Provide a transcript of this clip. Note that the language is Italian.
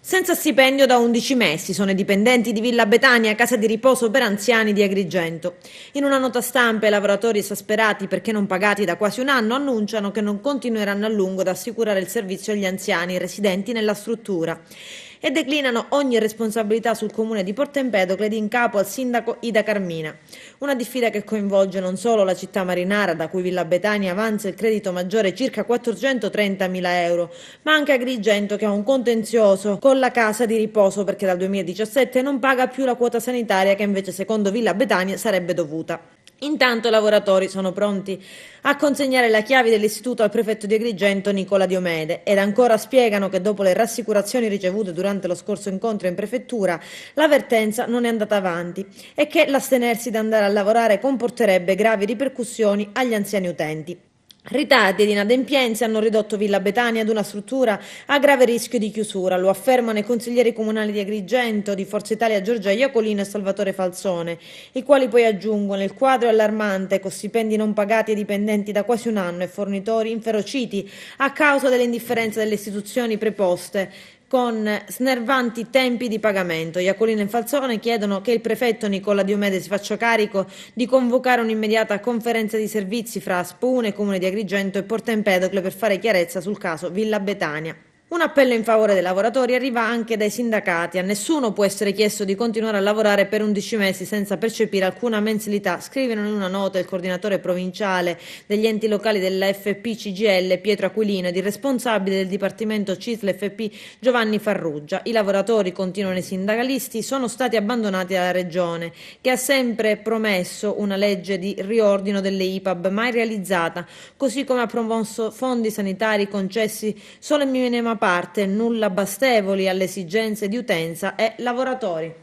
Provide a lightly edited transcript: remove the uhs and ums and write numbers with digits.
Senza stipendio da 11 mesi sono i dipendenti di Villa Betania, casa di riposo per anziani di Agrigento. In una nota stampa i lavoratori esasperati perché non pagati da quasi un anno annunciano che non continueranno a lungo ad assicurare il servizio agli anziani residenti nella struttura e declinano ogni responsabilità sul comune di Porto Empedocle ed in capo al sindaco Ida Carmina. Una diffida che coinvolge non solo la città marinara, da cui Villa Betania avanza il credito maggiore circa 430.000 euro, ma anche Agrigento che ha un contenzioso con la casa di riposo perché dal 2017 non paga più la quota sanitaria che invece secondo Villa Betania sarebbe dovuta. Intanto i lavoratori sono pronti a consegnare le chiavi dell'istituto al prefetto di Agrigento Nicola Diomede ed ancora spiegano che dopo le rassicurazioni ricevute durante lo scorso incontro in prefettura l'avvertenza non è andata avanti e che l'astenersi da andare a lavorare comporterebbe gravi ripercussioni agli anziani utenti. Ritardi ed inadempienze hanno ridotto Villa Betania ad una struttura a grave rischio di chiusura, lo affermano i consiglieri comunali di Agrigento, di Forza Italia Giorgia Iacolino e Salvatore Falzone, i quali poi aggiungono il quadro è allarmante con stipendi non pagati ai dipendenti da quasi un anno e fornitori inferociti a causa dell'indifferenza delle istituzioni preposte con snervanti tempi di pagamento. Iacolino e Falzone chiedono che il prefetto Nicola Diomede si faccia carico di convocare un'immediata conferenza di servizi fra Spune, Comune di Agrigento e Porto Empedocle per fare chiarezza sul caso Villa Betania. Un appello in favore dei lavoratori arriva anche dai sindacati. A nessuno può essere chiesto di continuare a lavorare per 11 mesi senza percepire alcuna mensilità, scrivono in una nota il coordinatore provinciale degli enti locali della FP-CGL Pietro Aquilino ed il responsabile del dipartimento CISL-FP Giovanni Farrugia. I lavoratori, continuano i sindacalisti, sono stati abbandonati dalla Regione, che ha sempre promesso una legge di riordino delle IPAB mai realizzata, così come ha promosso fondi sanitari concessi solo in minima parte, nulla bastevoli alle esigenze di utenza e lavoratori.